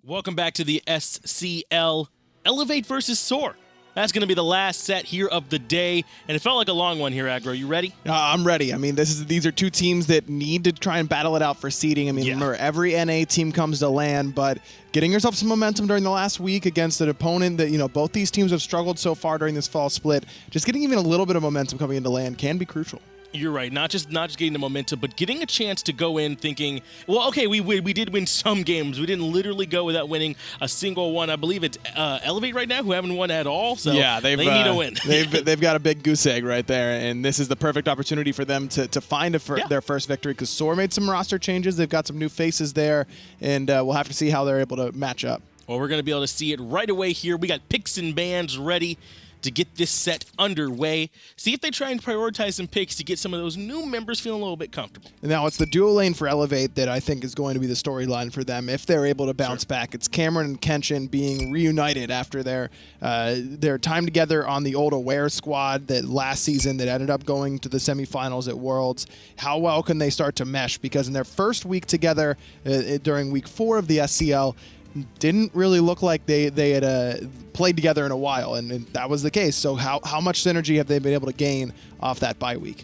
Welcome back to the SCL Elevate versus SoaR. That's going to be the last set here of the day, and it felt like a long one here, Aggro. You ready? I'm ready. I mean, these are two teams that need to try and battle it out for seeding. I mean, remember, every NA team comes to LAN, but getting yourself some momentum during the last week against an opponent that, you know, both these teams have struggled so far during this fall split, just getting even a little bit of momentum coming into LAN can be crucial. You're right. Not just getting the momentum, but getting a chance to go in thinking, well, okay, we did win some games. We didn't literally go without winning a single one. I believe it's Elevate right now, who haven't won at all. So yeah, they need a win. they've got a big goose egg right there, and this is the perfect opportunity for them to find their first victory, because SoaR made some roster changes. They've got some new faces there, and we'll have to see how they're able to match up. Well, we're going to be able to see it right away here. We got picks and bans ready to get this set underway. See if they try and prioritize some picks to get some of those new members feeling a little bit comfortable. Now, it's the duo lane for Elevate that I think is going to be the storyline for them if they're able to bounce back. It's Cameron and Kenshin being reunited after their time together on the old Aware squad that last season that ended up going to the semifinals at Worlds. How well can they start to mesh? Because in their first week together during week 4 of the SCL, didn't really look like they had played together in a while, and that was the case. So how much synergy have they been able to gain off that bye week?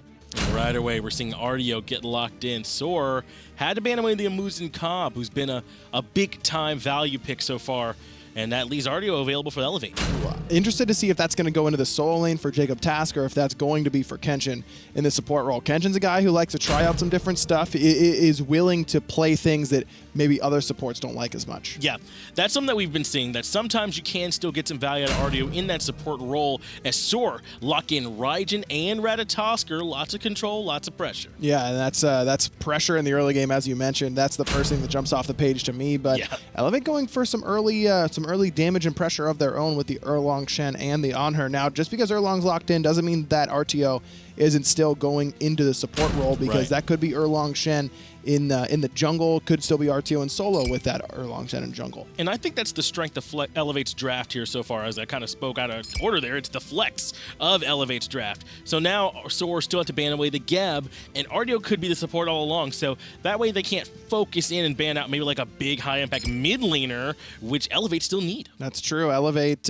Right away, we're seeing Artio get locked in. SoaR had to ban away the Amuzin Cobb, who's been a big-time value pick so far, and that leaves Artio available for Elevate. Interested to see if that's going to go into the solo lane for JacobTask or if that's going to be for Kenshin in the support role. Kenshin's a guy who likes to try out some different stuff, is willing to play things that maybe other supports don't like as much. Yeah, that's something that we've been seeing, that sometimes you can still get some value out of Artio in that support role, as SoaR lock in Raijin and Ratatoskr. Lots of control, lots of pressure. Yeah, and that's pressure in the early game, as you mentioned. That's the first thing that jumps off the page to me. But Elevate going for some early damage and pressure of their own with the Erlang, Shen, and the Anhur. Now, just because Erlang's locked in doesn't mean that Artio isn't still going into the support role, because that could be Erlang, Shen in the jungle, could still be Artio in solo with that Erlang, Shen in jungle. And I think that's the strength of Elevate's draft here so far, as I kind of spoke out of order there. It's the flex of Elevate's draft. So now SoaR still have to ban away the Geb, and Artio could be the support all along. So that way they can't focus in and ban out maybe like a big high-impact mid laner, which Elevate still need. That's true. Elevate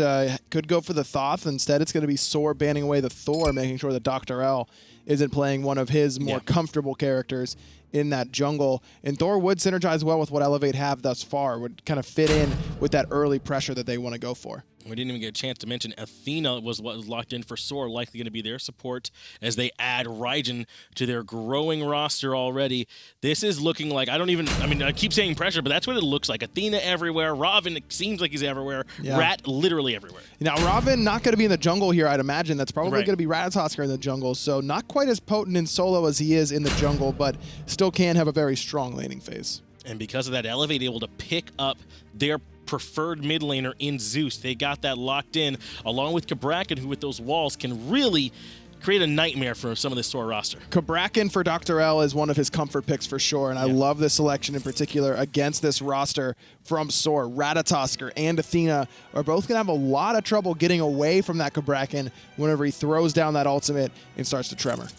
could go for the Thoth. Instead, it's going to be SoaR banning away the Thor, making sure that DoctorL isn't playing one of his more comfortable characters in that jungle. And Thor would synergize well with what Elevate have thus far, would kind of fit in with that early pressure that they want to go for. We didn't even get a chance to mention Athena was what was locked in for SoaR, likely going to be their support as they add Raijin to their growing roster already. This is looking like, I keep saying pressure, but that's what it looks like. Athena everywhere. Ravana, it seems like he's everywhere. Yeah. Rat, literally everywhere. Now, Ravana not going to be in the jungle here, I'd imagine. That's probably going to be Ratatoskr in the jungle, so not quite as potent in solo as he is in the jungle, but still can have a very strong laning phase. And because of that, Elevate able to pick up their preferred mid laner in Zeus. They got that locked in, along with Cabrakan, who with those walls can really create a nightmare for some of the SoaR roster. Cabrakan for DoctorL is one of his comfort picks for sure, and I love this selection in particular against this roster from SoaR. Ratatoskr and Athena are both going to have a lot of trouble getting away from that Cabrakan whenever he throws down that ultimate and starts to tremor.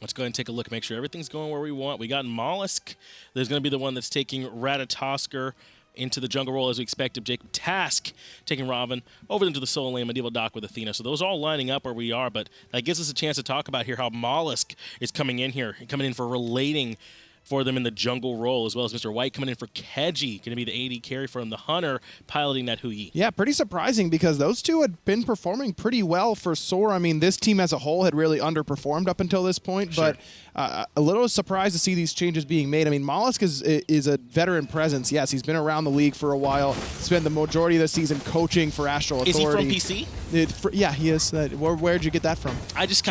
Let's go ahead and take a look, make sure everything's going where we want. We got Mollusk. There's going to be the one that's taking Ratatoskr into the jungle role as we expected. JacobTask taking Ravana over into the solo lane, MedievalDoc with Athena. So those all lining up where we are, but that gives us a chance to talk about here how Mollusk is coming in here, coming in for relating for them in the jungle role, as well as Mr. White coming in for Keji, going to be the AD carry for him, the Hunter piloting that Hui. Yeah, pretty surprising because those two had been performing pretty well for SoaR. I mean, this team as a whole had really underperformed up until this point, but a little surprised to see these changes being made. I mean, Mollusk is a veteran presence. Yes, he's been around the league for a while, spent the majority of the season coaching for Astral Authority. Is he from PC? Yeah, he is. Where'd you get that from? I just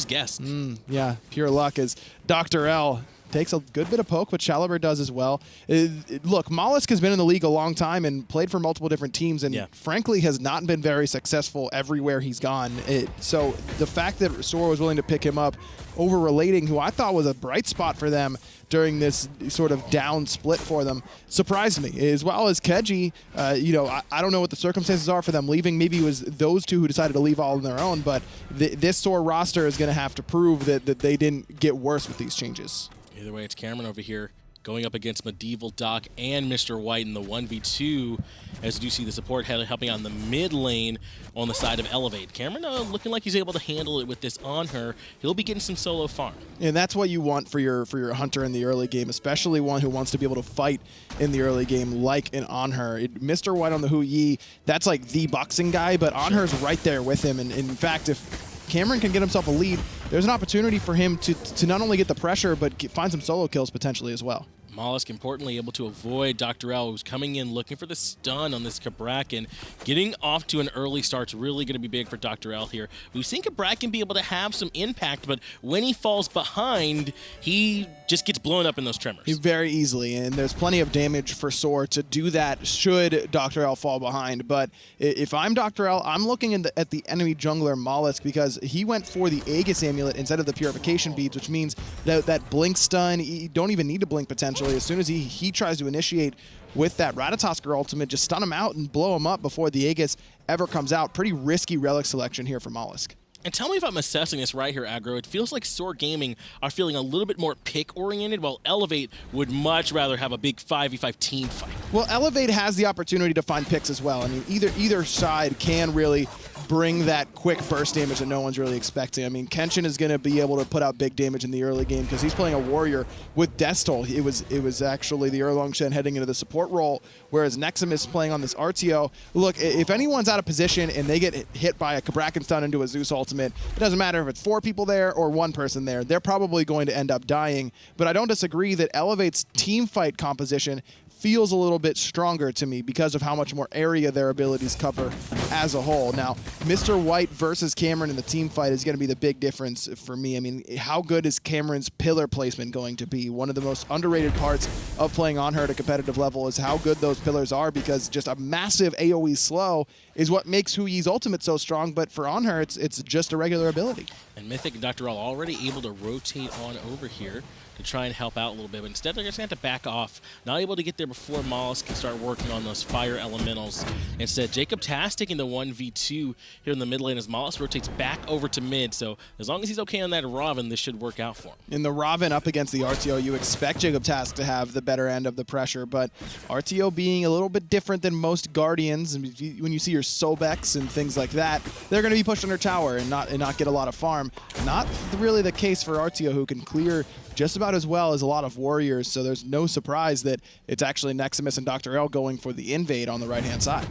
guessed. Yeah, pure luck as DoctorL takes a good bit of poke, but Challenger does as well. Look, Mollusk has been in the league a long time and played for multiple different teams, and frankly has not been very successful everywhere he's gone. So the fact that SoaR was willing to pick him up over Relating, who I thought was a bright spot for them during this sort of down split for them, surprised me. As well as Keji, I don't know what the circumstances are for them leaving. Maybe it was those two who decided to leave all on their own, but this SoaR roster is going to have to prove that they didn't get worse with these changes. Either way, it's Cameron over here going up against MedievalDoc and Mr. White in the 1v2, as you do see the support helping out in the mid lane on the side of Elevate. Cameron looking like he's able to handle it with this Anhur. He'll be getting some solo farm. And that's what you want for your hunter in the early game, especially one who wants to be able to fight in the early game like an Anhur. Mr. White on the Hu Yi, that's like the boxing guy, but Anhur's right there with him. And in fact, if Cameron can get himself a lead, there's an opportunity for him to not only get the pressure, but find some solo kills potentially as well. Mollusk importantly able to avoid DoctorL, who's coming in looking for the stun on this Cabrakan. Getting off to an early start's really going to be big for DoctorL here. We've seen Cabrakan be able to have some impact, but when he falls behind, he just gets blown up in those tremors. Very easily, and there's plenty of damage for SoaR to do that should DoctorL fall behind. But if I'm DoctorL, I'm looking at the enemy jungler Mollusk, because he went for the Aegis Amulet instead of the Purification Beads, which means that blink stun, you don't even need to blink potentially. As soon as he tries to initiate with that Ratatoskr ultimate, just stun him out and blow him up before the Aegis ever comes out. Pretty risky relic selection here for Mollusk. And tell me if I'm assessing this right here, Aggro. It feels like SoaR Gaming are feeling a little bit more pick-oriented, while Elevate would much rather have a big 5v5 team fight. Well, Elevate has the opportunity to find picks as well. I mean, either side can really bring that quick burst damage that no one's really expecting. I mean, Kenshin is going to be able to put out big damage in the early game because he's playing a warrior with Death Toll. It was actually the Erlang Shen heading into the support role, whereas Nexamiss is playing on this Artio. Look, if anyone's out of position and they get hit by a Cabrakan stun into a Zeus ultimate, it doesn't matter if it's 4 people there or 1 person there. They're probably going to end up dying. But I don't disagree that Elevate's team fight composition feels a little bit stronger to me because of how much more area their abilities cover as a whole. Now, Mr. White versus Cameron in the team fight is going to be the big difference for me. I mean, how good is Cameron's pillar placement going to be? One of the most underrated parts of playing Anhur at a competitive level is how good those pillars are, because just a massive AoE slow is what makes Hu Yi's ultimate so strong, but for Anhur, it's just a regular ability. And Mythic and DoctorL already able to rotate on over here to try and help out a little bit, but instead they're just going to have to back off. Not able to get there before Mollusk can start working on those fire elementals. Instead, JacobTask taking the 1v2 here in the mid lane as Mollusk rotates back over to mid, so as long as he's okay on that Ravana, this should work out for him. In the Ravana up against the Artio, you expect JacobTask to have the better end of the pressure, but Artio being a little bit different than most Guardians, and when you see your Sobex and things like that, they're going to be pushed under tower and not get a lot of farm. Not really the case for Artio, who can clear just about as well as a lot of warriors, so there's no surprise that it's actually Nexamiss and DoctorL going for the invade on the right-hand side.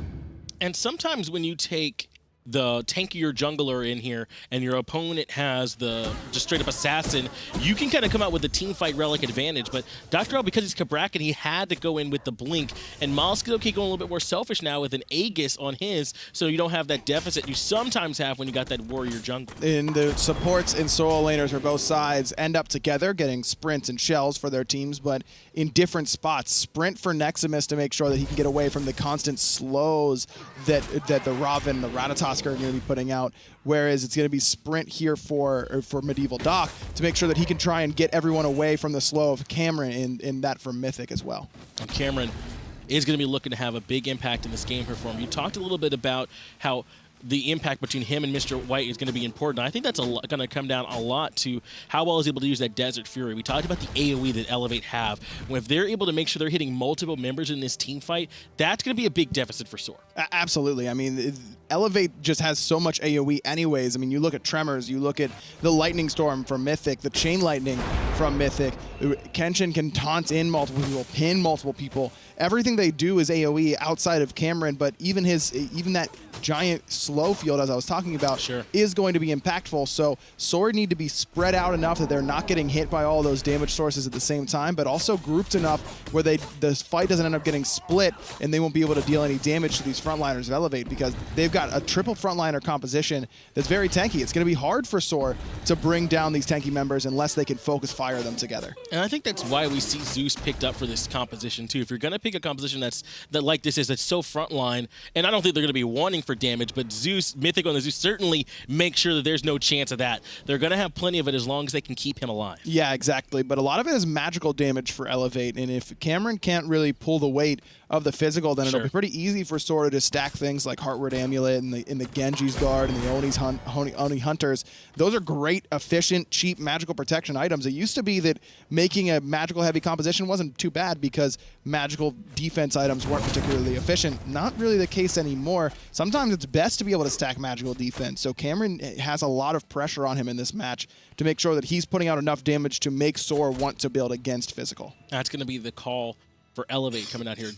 And sometimes when you take the tankier jungler in here and your opponent has the just straight up assassin, you can kind of come out with the team fight relic advantage. But DoctorL, because he's Cabrakan, he had to go in with the blink, and Mollusk is okay going a little bit more selfish now with an Aegis on his, so you don't have that deficit you sometimes have when you got that warrior jungle. And the supports and solo laners for both sides end up together getting sprints and shells for their teams, but in different spots. Sprint for Nexamiss to make sure that he can get away from the constant slows that the Ravana and the Ratatoskr are going to be putting out, whereas it's going to be sprint here for MedievalDoc to make sure that he can try and get everyone away from the slow of Cameron, in that from Mythic as well. And Cameron is going to be looking to have a big impact in this game here for him. You talked a little bit about how the impact between him and Mr. White is going to be important. I think that's going to come down a lot to how well he's able to use that Desert Fury. We talked about the AoE that Elevate have. If they're able to make sure they're hitting multiple members in this team fight, that's going to be a big deficit for SoaR. Absolutely. I mean, Elevate just has so much AoE anyways. I mean, you look at Tremors, you look at the Lightning Storm from Mythic, the Chain Lightning from Mythic. Kenshin can taunt in multiple people, pin multiple people. Everything they do is AoE outside of Cameron, but even that giant slow field, as I was talking about, sure, is going to be impactful. So SoaR need to be spread out enough that they're not getting hit by all those damage sources at the same time, but also grouped enough where the fight doesn't end up getting split and they won't be able to deal any damage to these frontliners of Elevate, because they've got a triple frontliner composition that's very tanky. It's going to be hard for SoaR to bring down these tanky members unless they can focus fire them together. And I think that's why we see Zeus picked up for this composition too. If you're going to pick a composition that's so frontline, and I don't think they're going to be wanting for damage, but Zeus, Mythic on the Zeus, certainly make sure that there's no chance of that. They're going to have plenty of it as long as they can keep him alive. Yeah, exactly. But a lot of it is magical damage for Elevate, and if Cameron can't really pull the weight of the physical, then it'll be pretty easy for SoaR to just stack things like Heartward Amulet and the Genji's Guard and the Oni Hunters. Those are great, efficient, cheap magical protection items. It used to be that making a magical heavy composition wasn't too bad because magical defense items weren't particularly efficient. Not really the case anymore. Sometimes it's best to be able to stack magical defense. So Cameron has a lot of pressure on him in this match to make sure that he's putting out enough damage to make SoaR want to build against physical. That's going to be the call for Elevate coming out here.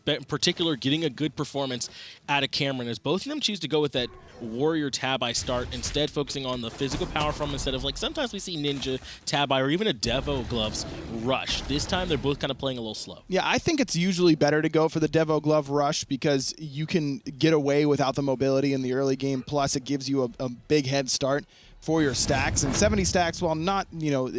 In particular, getting a good performance out of Cameron, as both of them choose to go with that Warrior Tab-I start, instead focusing on the physical power from instead of, like, sometimes we see Ninja Tab-I or even a Devo Gloves rush. This time they're both kind of playing a little slow. Yeah, I think it's usually better to go for the Devo Glove rush because you can get away without the mobility in the early game, plus it gives you a big head start for your stacks. And 70 stacks, while not, you know,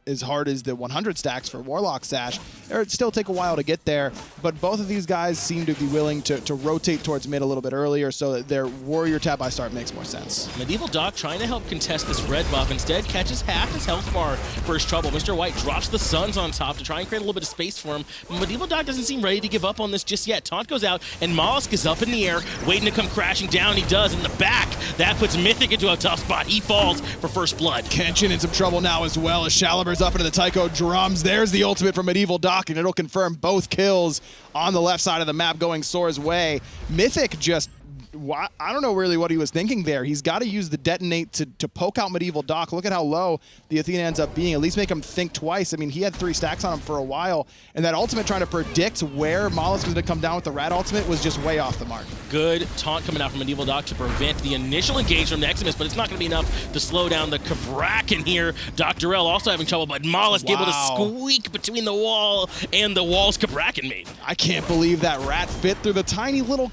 as hard as the 100 stacks for Warlock Sash, it still take a while to get there, but both of these guys seem to be willing to rotate towards mid a little bit earlier so that their Warrior Tab-I start makes more sense. MedievalDoc trying to help contest this red buff, instead catches half his health bar for his trouble. Mr. White drops the Suns on top to try and create a little bit of space for him. MedievalDoc doesn't seem ready to give up on this just yet. Taunt goes out, and Mollusk is up in the air, waiting to come crashing down. He does in the back. That puts Mythic into a tough spot. He falls for first blood. Kenshin in some trouble now as well as Shalibur's up into the Taiko drums. There's the ultimate from MedievalDoc, and it'll confirm both kills on the left side of the map going SoaR's way. Mythic just, I don't know really what he was thinking there. He's got to use the detonate to poke out MedievalDoc. Look at how low the Athena ends up being. At least make him think twice. I mean, he had 3 stacks on him for a while, and that ultimate trying to predict where Mollusk was going to come down with the rat ultimate was just way off the mark. Good taunt coming out from MedievalDoc to prevent the initial engage from Nexamiss, but it's not going to be enough to slow down the Cabrakan here. DoctorL also having trouble, but Mollusk able to squeak between the wall and the walls Cabrakan made. I can't believe that rat fit through the tiny little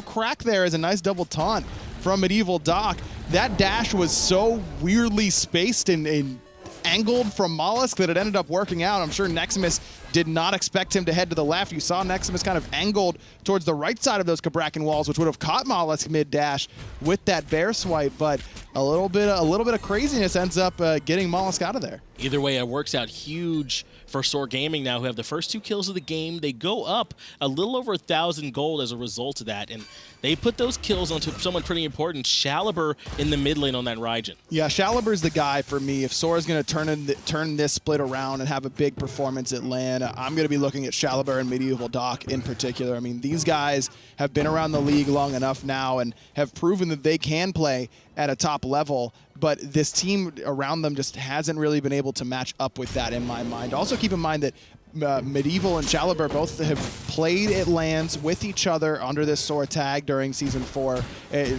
crack there as a nice double taunt from MedievalDoc. That dash was so weirdly spaced and angled from Mollusk that it ended up working out. I'm sure Nexamiss did not expect him to head to the left. You saw Nexamiss kind of angled towards the right side of those Cabrakan walls, which would have caught Mollusk mid-dash with that bear swipe, but a little bit of craziness ends up getting Mollusk out of there. Either way, it works out huge for SoaR Gaming now, who have the first 2 kills of the game. They go up a little over 1,000 gold as a result of that, and they put those kills onto someone pretty important, Shalibur in the mid lane on that Raijin. Yeah, Shalibur's the guy for me. If SoaR's going to turn this split around and have a big performance at LAN, I'm going to be looking at Shalibur and MedievalDoc in particular. I mean, these guys have been around the league long enough now and have proven that they can play at a top level, but this team around them just hasn't really been able to match up with that in my mind. Also keep in mind that Medieval and Shalibur both have played at LANs with each other under this SoaR tag during Season 4.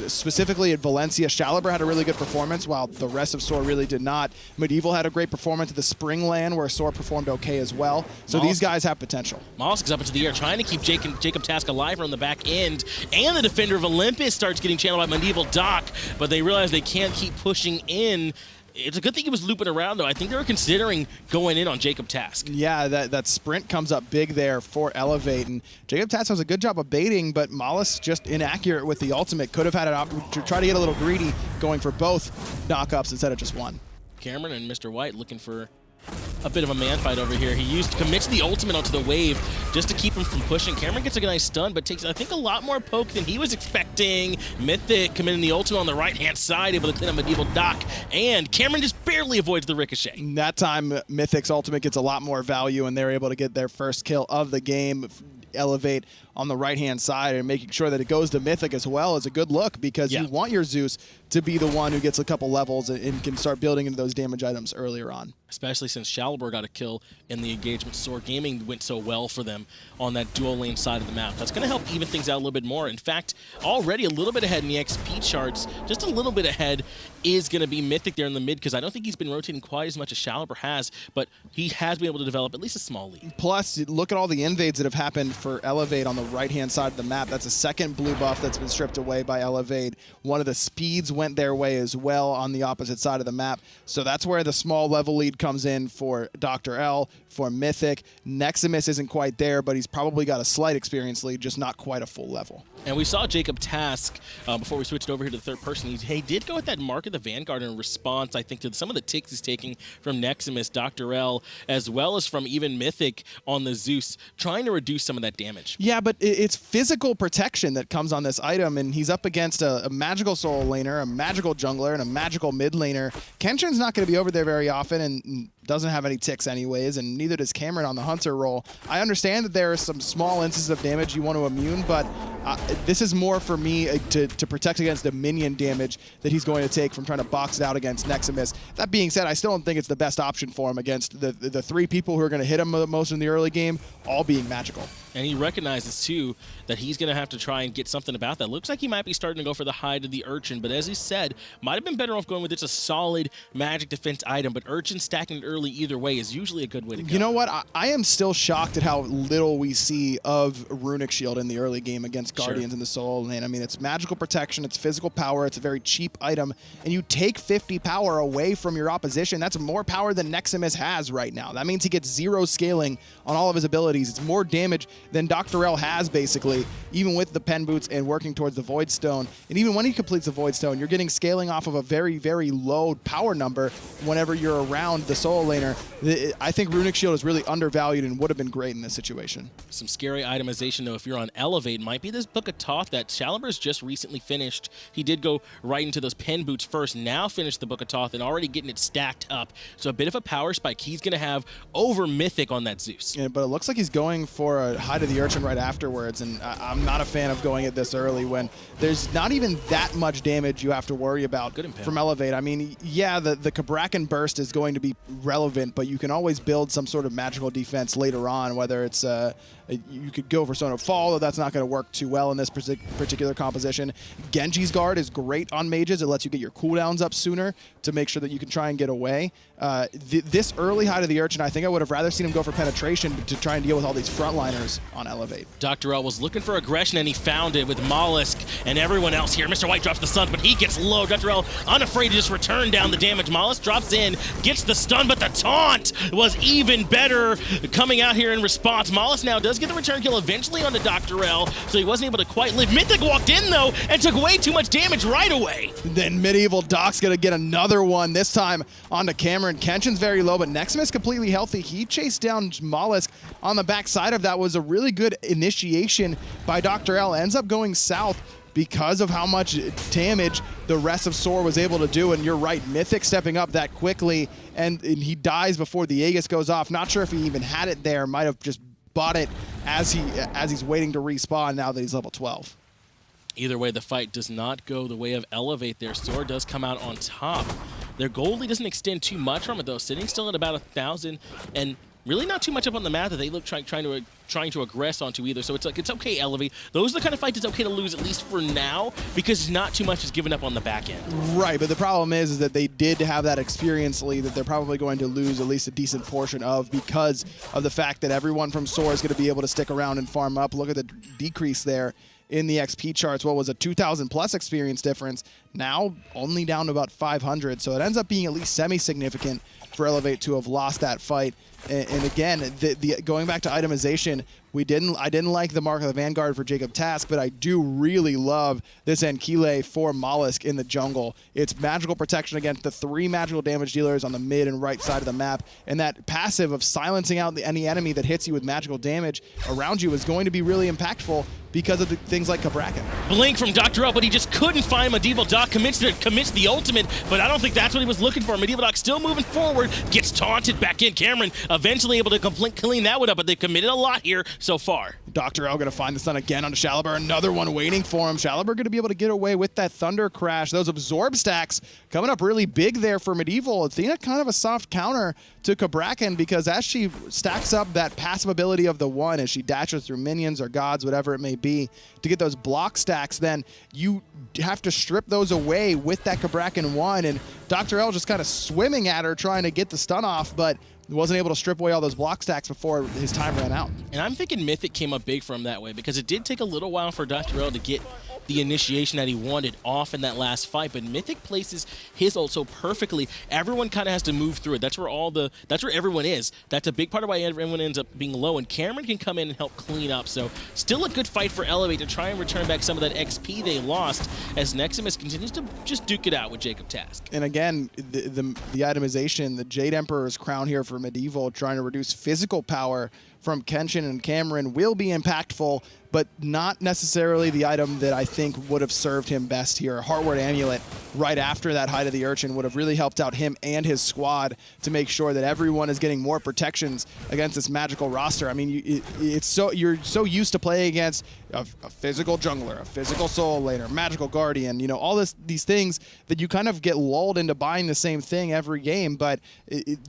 Specifically at Valencia, Shalibur had a really good performance while the rest of SoaR really did not. Medieval had a great performance at the Spring LAN where SoaR performed okay as well. So these guys have potential. Mollusk is up into the air trying to keep JacobTask alive on the back end, and the defender of Olympus starts getting channeled by MedievalDoc, but they realize they can't keep pushing in. It's a good thing he was looping around, though. I think they were considering going in on JacobTask. Yeah, that sprint comes up big there for Elevate, and JacobTask does a good job of baiting, but Mollusk just inaccurate with the ultimate. Could have had an opportunity to try to get a little greedy, going for both knockups instead of just one. Cameron and Mr. White looking for a bit of a man fight over here. He commits the ultimate onto the wave just to keep him from pushing. Cameron gets a nice stun, but takes, I think, a lot more poke than he was expecting. Mythic committing the ultimate on the right-hand side, able to clean up MedievalDoc, and Cameron just barely avoids the ricochet. That time, Mythic's ultimate gets a lot more value, and they're able to get their first kill of the game. Elevate on the right-hand side and making sure that it goes to Mythic as well is a good look, because you want your Zeus to be the one who gets a couple levels and can start building into those damage items earlier on. Especially since Shalibur got a kill in the engagement. SoaR Gaming went so well for them on that dual lane side of the map. That's going to help even things out a little bit more. In fact, already a little bit ahead in the XP charts, just a little bit ahead is going to be Mythic there in the mid, because I don't think he's been rotating quite as much as Shalibur has, but he has been able to develop at least a small lead. Plus, look at all the invades that have happened for Elevate on the right-hand side of the map. That's a second blue buff that's been stripped away by Elevate. One of the speeds went their way as well on the opposite side of the map. So that's where the small level lead comes in for DoctorL, for Mythic. Nexamiss isn't quite there, but he's probably got a slight experience lead, just not quite a full level. And we saw JacobTask before we switched over here to the third person. He did go with that Mark of the Vanguard in response, I think, to some of the ticks he's taking from Nexamiss, DoctorL, as well as from even Mythic on the Zeus, trying to reduce some of that damage. Yeah, but it's physical protection that comes on this item, and he's up against a magical solo laner, a magical jungler, and a magical mid laner. Kenshin's not going to be over there very often, and doesn't have any ticks anyways, and neither does Cameron on the Hunter role. I understand that there are some small instances of damage you want to immune, but this is more for me to protect against the minion damage that he's going to take from trying to box it out against Nexamiss. That being said, I still don't think it's the best option for him against the three people who are going to hit him the most in the early game, all being magical. And he recognizes, too, that he's going to have to try and get something about that. Looks like he might be starting to go for the Hide of the Urchin, but as he said, might have been better off going with it's a solid magic defense item, but Urchin stacking it early either way is usually a good way to go. You know what? I am still shocked at how little we see of Runic Shield in the early game against Guardians in the solo lane. I mean, it's magical protection, it's physical power, it's a very cheap item, and you take 50 power away from your opposition. That's more power than Nexamiss has right now. That means he gets 0 scaling on all of his abilities. It's more damage than DoctorL has, basically, even with the pen boots and working towards the Void Stone. And even when he completes the Void Stone, you're getting scaling off of a very, very low power number whenever you're around the solo laner. I think Runic Shield is really undervalued and would have been great in this situation. Some scary itemization, though, if you're on Elevate, might be this Book of Thoth that Shalibur's just recently finished. He did go right into those pen boots first, now finished the Book of Thoth and already getting it stacked up. So a bit of a power spike he's going to have over Mythic on that Zeus. Yeah, but it looks like he's going for a Hide of the Urchin right afterwards, and I'm not a fan of going it this early when there's not even that much damage you have to worry about from Elevate. I mean, yeah, the Cabrakan burst is going to be relevant, but you can always build some sort of magical defense later on, whether it's you could go for Stone of Fall, though that's not going to work too well in this particular composition. Genji's Guard is great on mages. It lets you get your cooldowns up sooner to make sure that you can try and get away. This early Hide of the Urchin, I think I would have rather seen him go for penetration to try and deal with all these frontliners on Elevate. DoctorL was looking for aggression, and he found it with Mollusk and everyone else here. Mr. White drops the stun, but he gets low. DoctorL unafraid to just return down the damage. Mollusk drops in, gets the stun, but the taunt was even better coming out here in response. Mollusk now does get the return kill eventually onto DoctorL, so he wasn't able to quite live. Mythic walked in, though, and took way too much damage right away. Then MedievalDoc's going to get another one, this time onto Cameron. Kenshin's very low, but Nexamiss completely healthy. He chased down Mollusk on the backside of that. Was a really good initiation by DoctorL. Ends up going south because of how much damage the rest of SoaR was able to do. And you're right, Mythic stepping up that quickly, and he dies before the Aegis goes off. Not sure if he even had it there. Might have just bought it as he's waiting to respawn now that he's level 12. Either way, the fight does not go the way of Elevate there. SoaR does come out on top. Their gold lead doesn't extend too much from it, though, sitting still at about 1,000, and really not too much up on the map that they look trying to aggress onto either. So it's like, it's okay, Elevate. Those are the kind of fights it's okay to lose, at least for now, because not too much is given up on the back end. Right, but the problem is that they did have that experience lead that they're probably going to lose at least a decent portion of because of the fact that everyone from SoaR is going to be able to stick around and farm up. Look at the decrease there in the XP charts. What was a 2,000 plus experience difference, now only down to about 500. So it ends up being at least semi-significant for Elevate to have lost that fight. And again, going back to itemization, I didn't like the Mark of the Vanguard for JacobTask, but I do really love this Enkile for Mollusk in the jungle. It's magical protection against the 3 magical damage dealers on the mid and right side of the map, and that passive of silencing out any enemy that hits you with magical damage around you is going to be really impactful because of things like Cabrakan. Blink from DoctorL, but he just couldn't find MedievalDoc. Commits the ultimate, but I don't think that's what he was looking for. MedievalDoc still moving forward, gets taunted back in. Cameron eventually able to clean that one up, but they've committed a lot here so far. DoctorL going to find the stun again onto Shalibur. Another one waiting for him. Shalibur going to be able to get away with that Thunder Crash. Those absorb stacks coming up really big there for Medieval. Athena kind of a soft counter to Cabrakan because as she stacks up that passive ability of the 1 as she dashes through minions or gods, whatever it may be, to get those block stacks, then you have to strip those away with that Cabrakan 1. And DoctorL just kind of swimming at her trying to get the stun off, but wasn't able to strip away all those block stacks before his time ran out. And I'm thinking Mythic came up big for him that way because it did take a little while for DoctorL to get the initiation that he wanted off in that last fight. But Mythic places his ult so perfectly. Everyone kind of has to move through it. That's where everyone is. That's a big part of why everyone ends up being low, and Cameron can come in and help clean up. So still a good fight for Elevate to try and return back some of that XP they lost as Nexamiss continues to just duke it out with JacobTask. And again, the itemization, the Jade Emperor's crown here for Medieval, trying to reduce physical power from Kenshin and Cameron will be impactful, but not necessarily the item that I think would have served him best here. Heartward Amulet right after that Hide of the Urchin would have really helped out him and his squad to make sure that everyone is getting more protections against this magical roster. I mean, you're so used to playing against a physical jungler, a physical soul laner, magical guardian, you know, all these things that you kind of get lulled into buying the same thing every game, but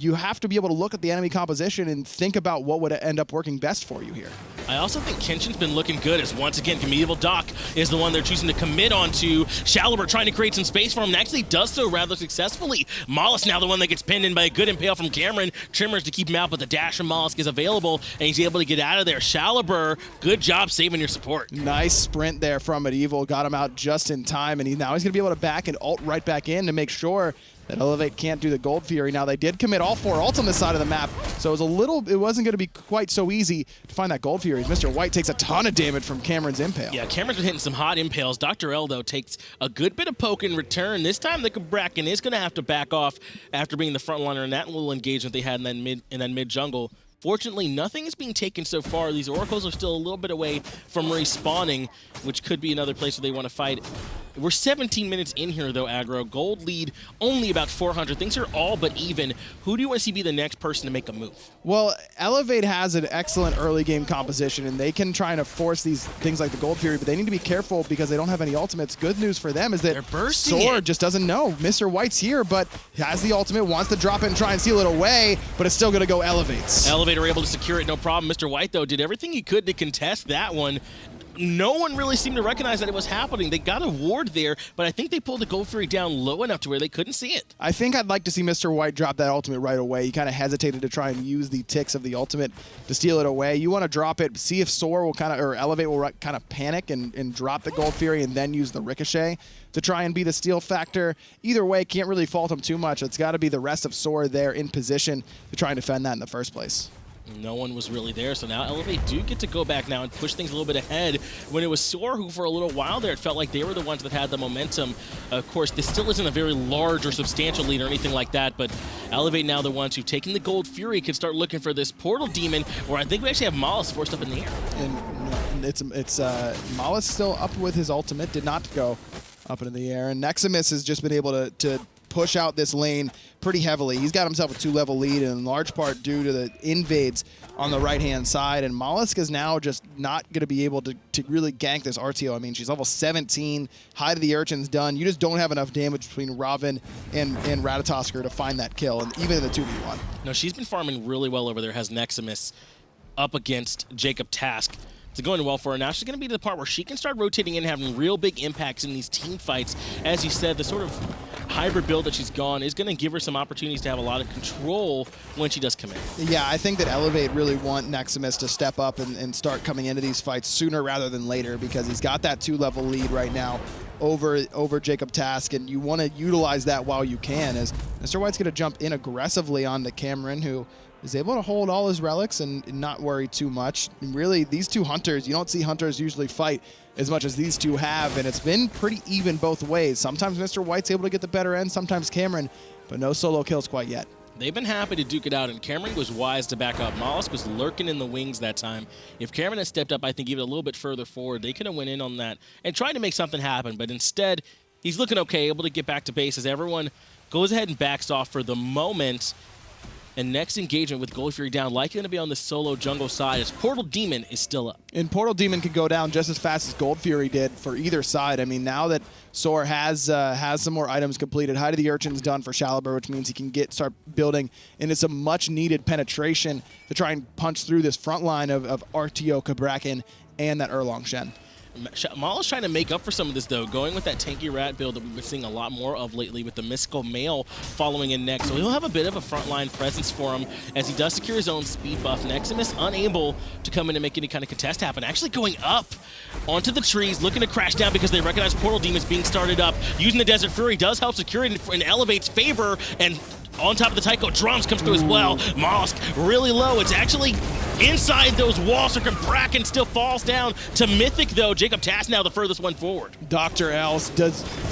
you have to be able to look at the enemy composition and think about what would end up working best for you here. I also think Kenshin's been looking good as once again CaMeRxNii is the one they're choosing to commit onto. Shalibur trying to create some space for him and actually does so rather successfully. Mollusk now the one that gets pinned in by a good impale from Cameron. Trimmers to keep him out, but the dash from Mollusk is available and he's able to get out of there. Shalibur, good job saving your support. Nice sprint there from Medieval, got him out just in time, and he's going to be able to back and ult right back in to make sure that Elevate can't do the Gold Fury. Now, they did commit all 4 ults on this side of the map, so it wasn't going to be quite so easy to find that Gold Fury. Mr. White takes a ton of damage from Cameron's impale. Yeah, Cameron's been hitting some hot impales. DoctorL, though, takes a good bit of poke in return. This time, the Cabrakan is going to have to back off after being the frontliner in that little engagement they had in that mid jungle. Fortunately, nothing is being taken so far. These Oracles are still a little bit away from respawning, which could be another place where they want to fight. We're 17 minutes in here, though, Aggro. Gold lead, only about 400. Things are all but even. Who do you want to see be the next person to make a move? Well, Elevate has an excellent early game composition, and they can try to force these things like the Gold Fury, but they need to be careful because they don't have any ultimates. Good news for them is that SoaR just doesn't know. Mr. White's here, but has the ultimate, wants to drop it and try and seal it away, but it's still going to go Elevates. Elevate are able to secure it, no problem. Mr. White, though, did everything he could to contest that one. No one really seemed to recognize that it was happening. They got a ward there, but I think they pulled the Gold Fury down low enough to where they couldn't see it. I think I'd like to see Mr. White drop that ultimate right away. He kind of hesitated to try and use the ticks of the ultimate to steal it away. You want to drop it, see if SoaR will or Elevate will kind of panic and drop the Gold Fury and then use the Ricochet to try and be the steal factor. Either way, can't really fault him too much. It's got to be the rest of SoaR there in position to try and defend that in the first place. No one was really there, so now Elevate do get to go back now and push things a little bit ahead. When it was SoaR who, for a little while there, it felt like they were the ones that had the momentum. Of course, this still isn't a very large or substantial lead or anything like that, but Elevate now the ones who've taken the Gold Fury can start looking for this Portal Demon, where I think we actually have Mollusk forced up in the air. And it's Mollusk still up with his ultimate, did not go up into the air, and Nexamiss has just been able to push out this lane pretty heavily. He's got himself a 2-level lead, and in large part due to the invades on the right-hand side, and Mollusk is now just not going to be able to really gank this Artio. I mean, she's level 17, Hide of the Urchin's done. You just don't have enough damage between Ravana and Ratatoskr to find that kill, and even in the 2v1. No, she's been farming really well over there, has Nexamiss up against JacobTask. It's going well for her. Now she's going to be to the part where she can start rotating in and having real big impacts in these team fights. As you said, the sort of hybrid build that she's gone is going to give her some opportunities to have a lot of control when she does come in. Yeah, I think that Elevate really want Nexamiss to step up and start coming into these fights sooner rather than later, because he's got that 2-level lead right now over JacobTask, and you want to utilize that while you can, as Mr. White's going to jump in aggressively onto Cameron, who is able to hold all his relics and not worry too much. And really, these two hunters, you don't see hunters usually fight as much as these two have, and it's been pretty even both ways. Sometimes Mr. White's able to get the better end, sometimes Cameron, but no solo kills quite yet. They've been happy to duke it out, and Cameron was wise to back up. Mollusk was lurking in the wings that time. If Cameron had stepped up, I think even a little bit further forward, they could have went in on that and tried to make something happen, but instead, he's looking okay, able to get back to base as everyone goes ahead and backs off for the moment. And next engagement with Gold Fury down, likely going to be on the solo jungle side, as Portal Demon is still up. And Portal Demon could go down just as fast as Gold Fury did for either side. I mean, now that SoaR has some more items completed, Hide of the Urchin's done for Shalibur, which means he can start building into some much-needed penetration to try and punch through this front line of Artio, Cabrakan, and that Erlang Shen. Maul's trying to make up for some of this, though, going with that tanky rat build that we've been seeing a lot more of lately with the mystical male following in next. So he'll have a bit of a frontline presence for him as he does secure his own speed buff. Nexamiss unable to come in and make any kind of contest happen. Actually going up onto the trees, looking to crash down because they recognize Portal Demons being started up. Using the Desert Fury does help secure it in Elevate's favor, and on top of the Taiko, drums comes through as well. Mollusk really low. It's actually inside those walls, so Cabrakan still falls down to Mythic, though. JacobTask now the furthest one forward. DoctorL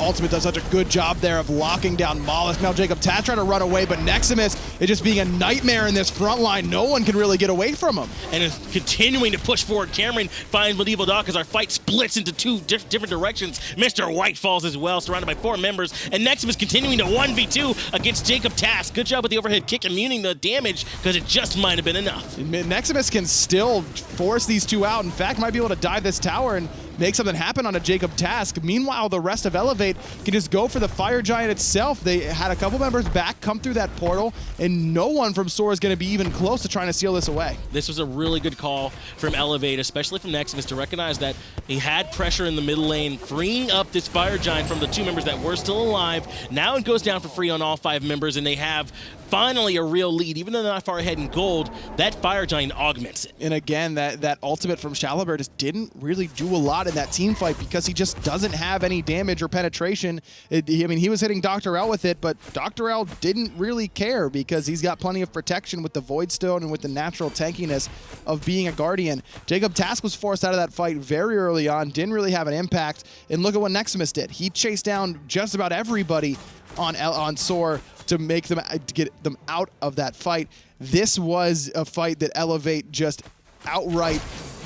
ultimate does such a good job there of locking down Mollusk. Now JacobTask trying to run away, but Nexamiss is just being a nightmare in this front line. No one can really get away from him. And is continuing to push forward. Cameron finds MedievalDoc as our fight splits into two different directions. Mr. White falls as well, surrounded by 4 members. And Nexamiss continuing to 1v2 against JacobTask. Good job with the overhead kick, immuning the damage, because it just might have been enough. Nexamiss can still force these two out. In fact, might be able to dive this tower and make something happen on a JacobTask. Meanwhile, the rest of Elevate can just go for the Fire Giant itself. They had a couple members back come through that portal, and no one from SoaR is going to be even close to trying to seal this away. This was a really good call from Elevate, especially from Nexamiss, to recognize that he had pressure in the middle lane, freeing up this Fire Giant from the 2 members that were still alive. Now it goes down for free on all 5 members, and they have finally a real lead. Even though they're not far ahead in gold, that Fire Giant augments it. And again, that ultimate from Shalabur just didn't really do a lot in that team fight because he just doesn't have any damage or penetration. I mean, he was hitting DoctorL with it, but DoctorL didn't really care because he's got plenty of protection with the Void Stone and with the natural tankiness of being a Guardian. JacobTask was forced out of that fight very early on, didn't really have an impact, and look at what Nexamiss did. He chased down just about everybody on SoaR to get them out of that fight. This was a fight that Elevate just outright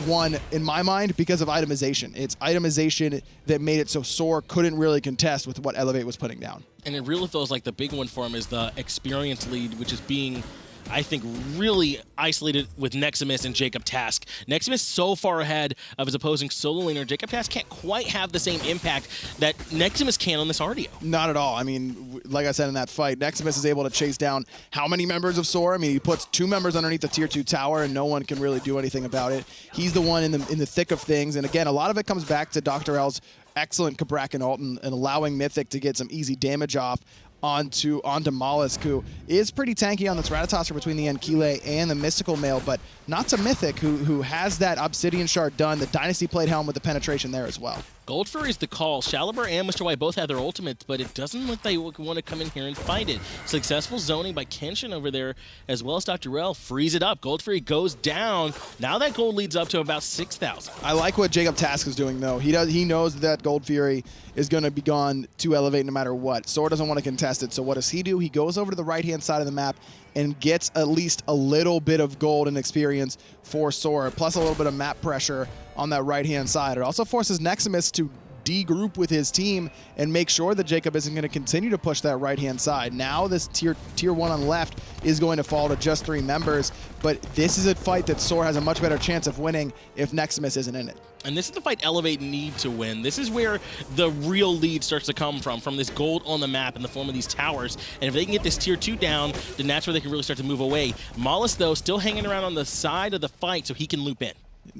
won in my mind because of itemization. It's itemization that made it so SoaR couldn't really contest with what Elevate was putting down. And it really feels like the big one for him is the experience lead, which is being, I think, really isolated with Nexamiss and JacobTask. Nexamiss so far ahead of his opposing solo laner. JacobTask can't quite have the same impact that Nexamiss can on this Artio. Not at all. I mean, like I said in that fight, Nexamiss is able to chase down how many members of SoaR? I mean, he puts 2 members underneath the tier 2 tower and no one can really do anything about it. He's the one in the thick of things. And again, a lot of it comes back to DoctorL's excellent Cabrakan ult and allowing Mythic to get some easy damage off onto Mollusk, who is pretty tanky on this Ratatoskr between the Enkile and the Mystical Mail, but not to Mythic, who has that Obsidian Shard done, the Dynasty Plate Helm with the penetration there as well. Gold Fury's the call. Shalabur and Mr. White both have their ultimates, but it doesn't look like they want to come in here and fight it. Successful zoning by Kenshin over there, as well as DoctorL, frees it up. Gold Fury goes down. Now that gold leads up to about 6,000. I like what JacobTask is doing, though. He knows that Gold Fury is going to be gone to Elevate no matter what. SoaR doesn't want to contest it, so what does he do? He goes over to the right-hand side of the map and gets at least a little bit of gold and experience for SoaR, plus a little bit of map pressure on that right-hand side. It also forces Nexamiss to de-group with his team and make sure that Jacob isn't going to continue to push that right-hand side. Now this tier 1 on the left is going to fall to just 3 members, but this is a fight that SoaR has a much better chance of winning if Nexamiss isn't in it. And this is the fight Elevate need to win. This is where the real lead starts to come from this gold on the map in the form of these towers. And if they can get this tier 2 down, then that's where they can really start to move away. Mollusk, though, still hanging around on the side of the fight so he can loop in.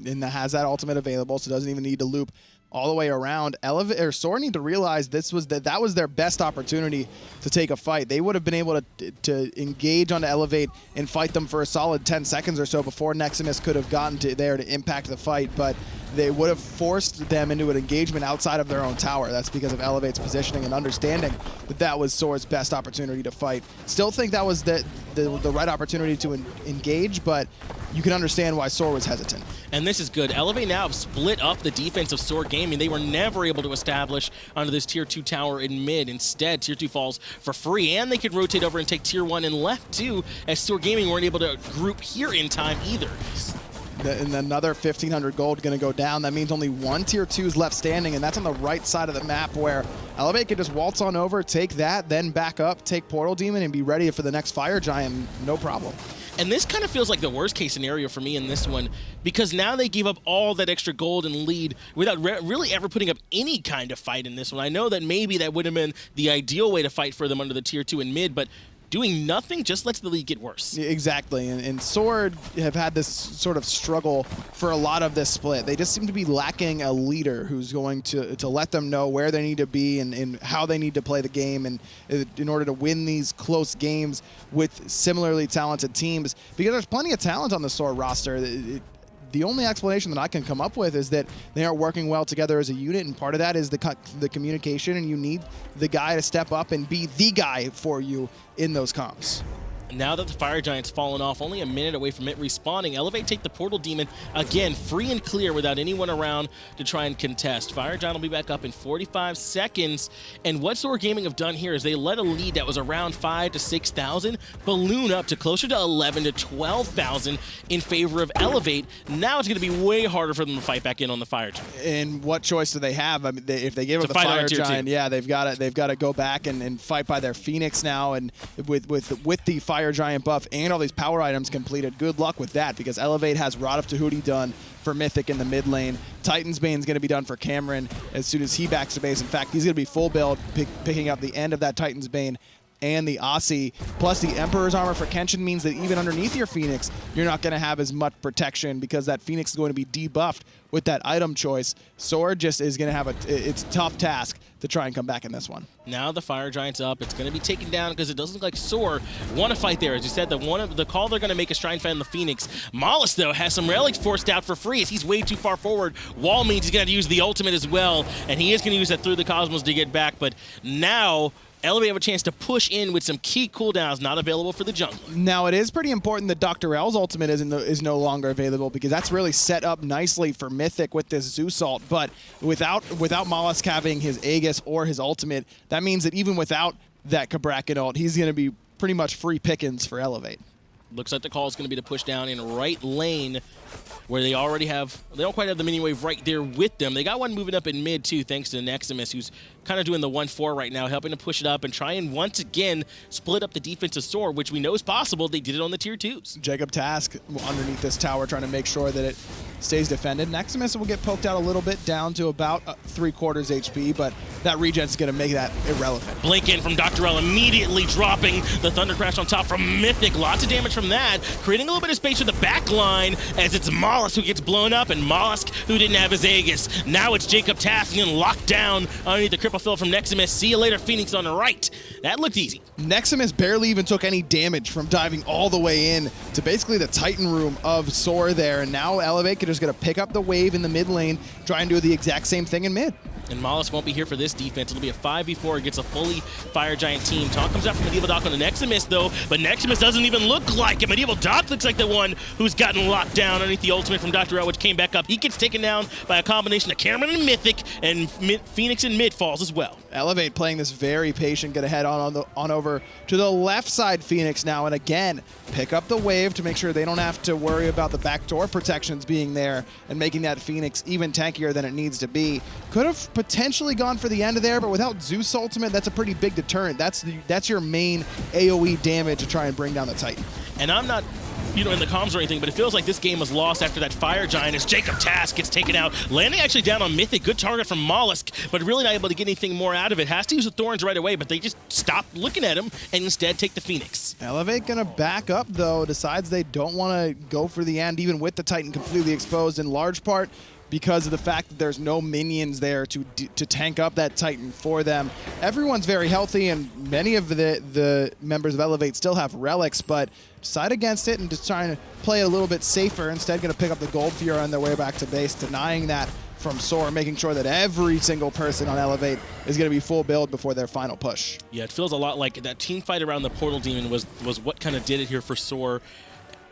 And has that ultimate available, so doesn't even need to loop all the way around. SoaR need to realize that was their best opportunity to take a fight. They would have been able to engage onto Elevate and fight them for a solid 10 seconds or so before Nexamiss could have gotten to there to impact the fight, but they would have forced them into an engagement outside of their own tower. That's because of Elevate's positioning and understanding that was SoaR's best opportunity to fight. Still think that was the right opportunity to engage, but you can understand why SoaR was hesitant. And this is good. Elevate now have split up the defense of SoaR Gaming. They were never able to establish onto this tier 2 tower in mid. Instead, tier 2 falls for free, and they could rotate over and take tier 1 and left too, as SoaR Gaming weren't able to group here in time either. And another 1,500 gold going to go down. That means only 1 tier 2 is left standing, and that's on the right side of the map where Elevate can just waltz on over, take that, then back up, take Portal Demon, and be ready for the next Fire Giant, no problem. And this kind of feels like the worst case scenario for me in this one, because now they gave up all that extra gold and lead without really ever putting up any kind of fight in this one. I know that maybe that would have been the ideal way to fight for them under the tier 2 and mid, but doing nothing just lets the league get worse. Exactly, and SoaR have had this sort of struggle for a lot of this split. They just seem to be lacking a leader who's going to let them know where they need to be and how they need to play the game, and in order to win these close games with similarly talented teams, because there's plenty of talent on the SoaR roster. the only explanation that I can come up with is that they aren't working well together as a unit, and part of that is the communication, and you need the guy to step up and be the guy for you in those comps. Now that the Fire Giant's fallen off, only a minute away from it respawning, Elevate take the Portal Demon again, free and clear without anyone around to try and contest. Fire Giant will be back up in 45 seconds. And what SoaR Gaming have done here is they let a lead that was around 5,000 to 6,000 balloon up to closer to 11,000 to 12,000 in favor of Elevate. Now it's going to be way harder for them to fight back in on the Fire Giant. And what choice do they have? I mean, if they give up the Fire Giant, yeah, they've got to go back and fight by their Phoenix now. And with the Fire Giant buff and all these power items completed, good luck with that, because Elevate has Rod of Tahuti done for Mythic in the mid lane. Titan's Bane's going to be done for Cameron as soon as he backs to base. In fact, he's going to be full build, picking up the end of that Titan's Bane and the Aussie, plus the Emperor's Armor for Kenshin means that even underneath your Phoenix, you're not going to have as much protection because that Phoenix is going to be debuffed with that item choice. SoaR just is going to have it's a tough task to try and come back in this one. Now the Fire Giant's up. It's going to be taken down because it doesn't look like SoaR want to fight there. As you said, the call they're going to make is try and find the Phoenix. Mollusk, though, has some relics forced out for free as he's way too far forward. Wall means he's going to use the ultimate as well, and he is going to use that through the Cosmos to get back, but now Elevate have a chance to push in with some key cooldowns not available for the jungle. Now, it is pretty important that DoctorL's ultimate is no longer available, because that's really set up nicely for Mythic with this Zeus ult. But without Mollusk having his Aegis or his ultimate, that means that even without that Cabrakan ult, he's going to be pretty much free pickings for Elevate. Looks like the call is going to be to push down in right lane, where they don't quite have the mini wave right there with them. They got one moving up in mid too, thanks to Nexamiss, who's kind of doing the 1-4 right now, helping to push it up and try and once again split up the defensive SoaR, which we know is possible. They did it on the tier 2s. JacobTask underneath this tower trying to make sure that it stays defended. Nexamiss will get poked out a little bit, down to about 3/4 HP, but that regen's going to make that irrelevant. Blink in from DoctorL, immediately dropping the Thunder Crash on top from Mythic. Lots of damage from that, creating a little bit of space for the back line as it's Mollusk who gets blown up, and Mollusk who didn't have his Aegis. Now it's JacobTask getting locked down underneath the cripple fill from Nexamiss. See you later, Phoenix on the right. That looked easy. Nexamiss barely even took any damage from diving all the way in to basically the Titan room of SoaR there, and now Elevate is going to pick up the wave in the mid lane, try and do the exact same thing in mid. And Mollusk won't be here for this defense. It'll be a 5v4 against a fully Fire Giant team. Talk comes out from MedievalDoc on the Nexamiss, though, but Nexamiss doesn't even look like it. MedievalDoc looks like the one who's gotten locked down underneath the ultimate from DoctorL, which came back up. He gets taken down by a combination of Cameron and Mythic, and Phoenix in mid falls as well. Elevate playing this very patient, gonna head on over to the left side Phoenix now, and again, pick up the wave to make sure they don't have to worry about the backdoor protections being there and making that Phoenix even tankier than it needs to be. Could have potentially gone for the end of there, but without Zeus ultimate, that's a pretty big deterrent. That's your main AoE damage to try and bring down the Titan. And I'm not in the comms or anything, but it feels like this game was lost after that Fire Giant as JacobTask gets taken out. Landing actually down on Mythic. Good target from Mollusk, but really not able to get anything more out of it. Has to use the Thorns right away, but they just stop looking at him and instead take the Phoenix. Elevate gonna back up, though. Decides they don't want to go for the end, even with the Titan completely exposed, in large part because of the fact that there's no minions there to tank up that Titan for them. Everyone's very healthy, and many of the members of Elevate still have relics, but decide against it and just trying to play a little bit safer. Instead, going to pick up the Gold Fury on their way back to base, denying that from SoaR, making sure that every single person on Elevate is going to be full build before their final push. Yeah, it feels a lot like that team fight around the Portal Demon was what kind of did it here for SoaR.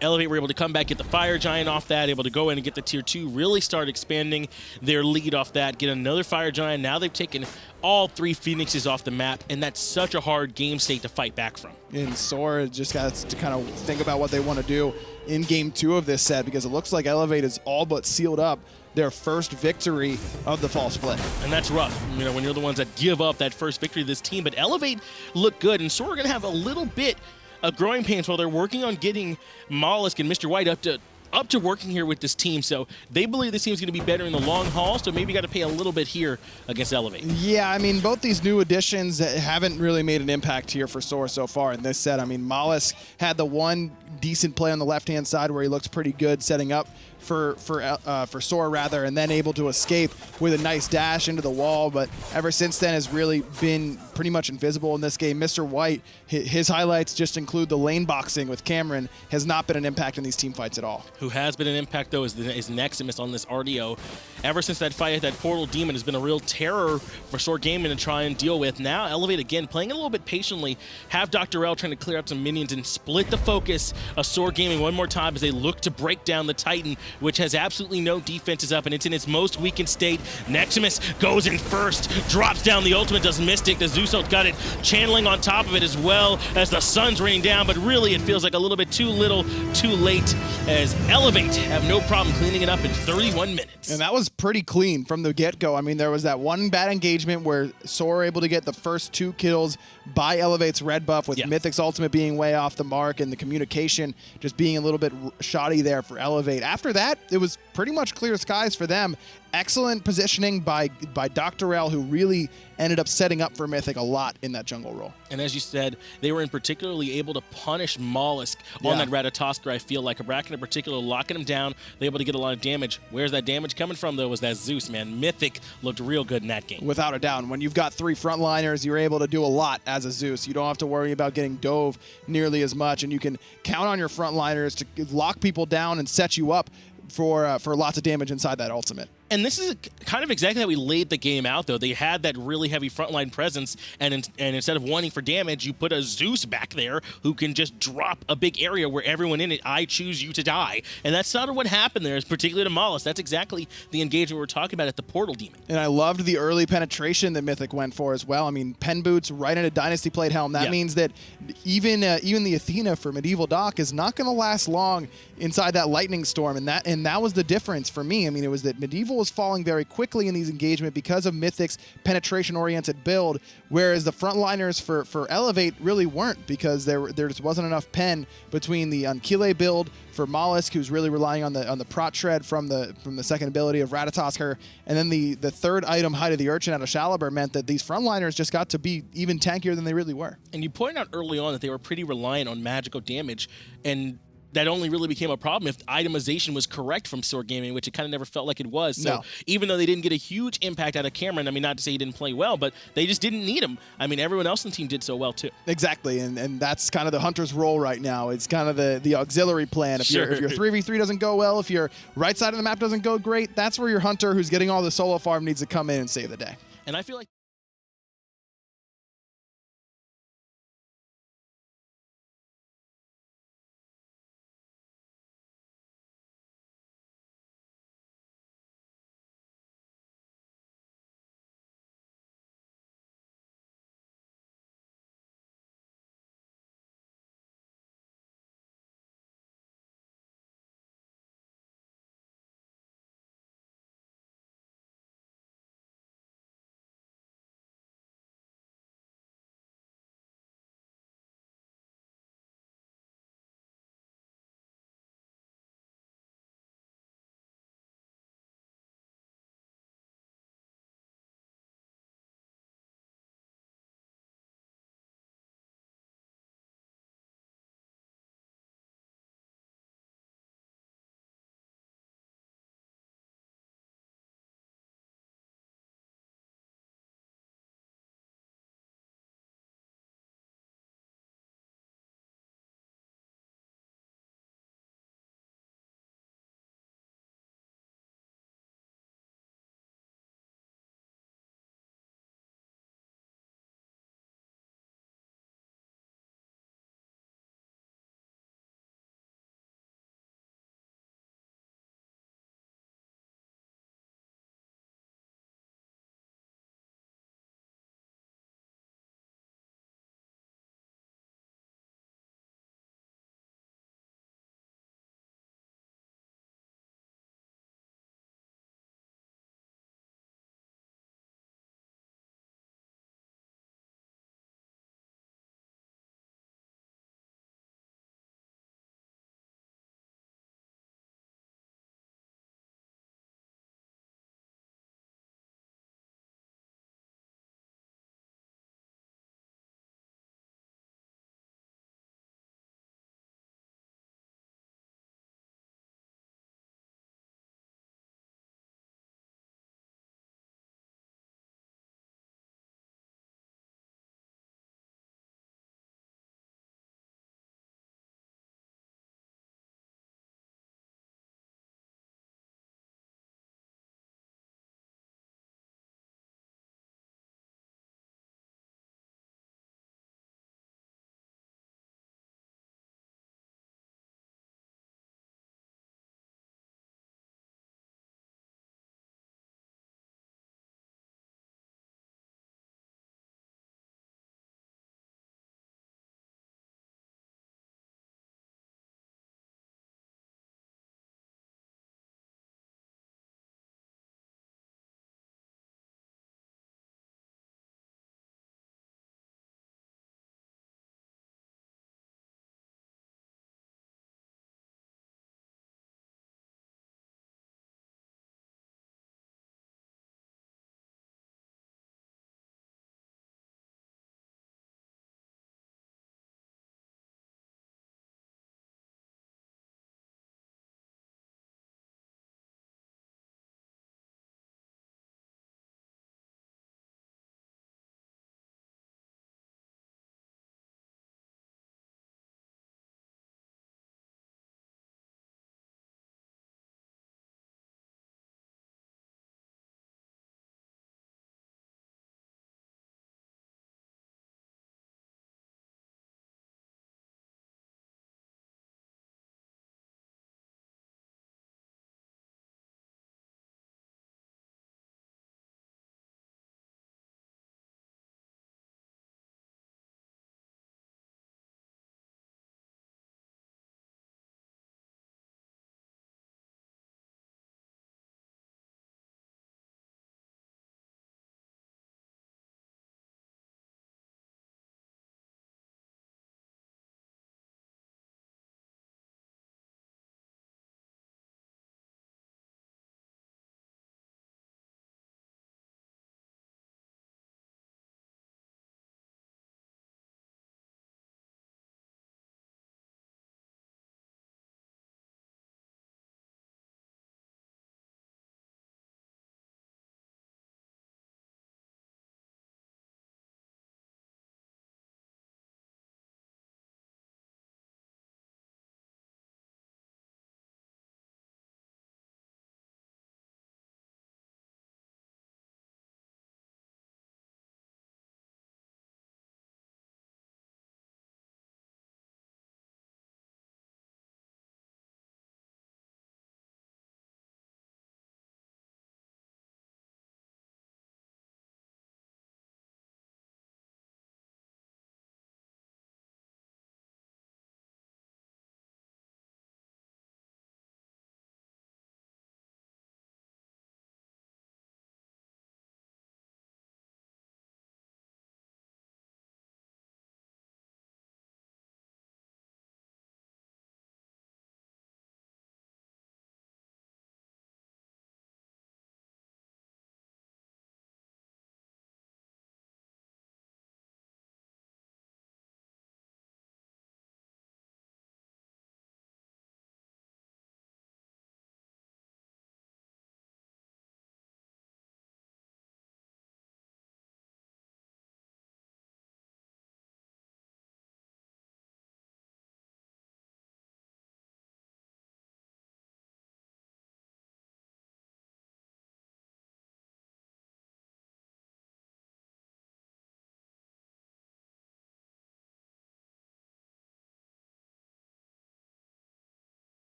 Elevate were able to come back, get the Fire Giant off that, able to go in and get the tier 2, really start expanding their lead off that, get another Fire Giant. Now they've taken all 3 Phoenixes off the map, and that's such a hard game state to fight back from. And SoaR just got to kind of think about what they want to do in game 2 of this set, because it looks like Elevate is all but sealed up their first victory of the fall split. And that's rough, when you're the ones that give up that first victory to this team. But Elevate look good, and SoaR are going to have a little bit of growing pains while they're working on getting Mollusk and Mr. White up to working here with this team. So they believe this team's going to be better in the long haul, so maybe got to pay a little bit here against Elevate. Yeah, I mean, both these new additions haven't really made an impact here for SoaR so far in this set. I mean, Mollusk had the one decent play on the left-hand side where he looked pretty good setting up for SoaR rather, and then able to escape with a nice dash into the wall. But ever since then has really been pretty much invisible in this game. Mr. White, his highlights just include the lane boxing with Cameron, has not been an impact in these team fights at all. Who has been an impact though is Nexamiss on this Artio. Ever since that fight, that Portal Demon has been a real terror for SoaR Gaming to try and deal with. Now Elevate again, playing a little bit patiently, have DoctorL trying to clear up some minions and split the focus of SoaR Gaming one more time as they look to break down the Titan, which has absolutely no defenses up, and it's in its most weakened state. Nexamiss goes in first, drops down the ultimate, does Mystic. The Zeus got it, channeling on top of it as well as the sun's raining down, but really it feels like a little bit too little, too late, as Elevate have no problem cleaning it up in 31 minutes. And that was pretty clean from the get-go. I mean, there was that one bad engagement where SoaR able to get the first 2 kills by Elevate's red buff, with Mythic's ultimate being way off the mark and the communication just being a little bit shoddy there for Elevate. After that, it was pretty much clear skies for them. Excellent positioning by DoctorL, who really ended up setting up for Mythic a lot in that jungle role. And as you said, they were in particularly able to punish Mollusk on that Ratatoskr. I feel like Cabrakan in particular, locking him down, they able to get a lot of damage. Where's that damage coming from, though, was that Zeus, man. Mythic looked real good in that game. Without a doubt. When you've got 3 frontliners, you're able to do a lot as a Zeus. You don't have to worry about getting dove nearly as much, and you can count on your frontliners to lock people down and set you up for lots of damage inside that ultimate. And this is kind of exactly how we laid the game out, though. They had that really heavy frontline presence, and instead of wanting for damage, you put a Zeus back there who can just drop a big area where everyone in it, I choose you to die. And that's sort of what happened there, particularly to Mollusk. That's exactly the engagement we're talking about at the Portal Demon. And I loved the early penetration that Mythic went for as well. I mean, pen boots right into Dynasty Plate Helm. That means that even the Athena for MedievalDoc is not going to last long inside that lightning storm, and that was the difference for me. I mean, it was that Medieval was falling very quickly in these engagements because of Mythic's penetration-oriented build, whereas the frontliners for Elevate really weren't, because there just wasn't enough pen between the Unkile build for Mollusk, who's really relying on the prot shred from the second ability of Ratatoskr, and then the third item, Height of the Urchin out of Shalaber, meant that these frontliners just got to be even tankier than they really were. And you pointed out early on that they were pretty reliant on magical damage, and that only really became a problem if itemization was correct from SoaR Gaming, which it kind of never felt like it was. So even though they didn't get a huge impact out of Cameron, I mean, not to say he didn't play well, but they just didn't need him. I mean, everyone else in the team did so well, too. Exactly, and that's kind of the Hunter's role right now. It's kind of the auxiliary plan. If your 3v3 doesn't go well, if your right side of the map doesn't go great, that's where your Hunter, who's getting all the solo farm, needs to come in and save the day. And I feel like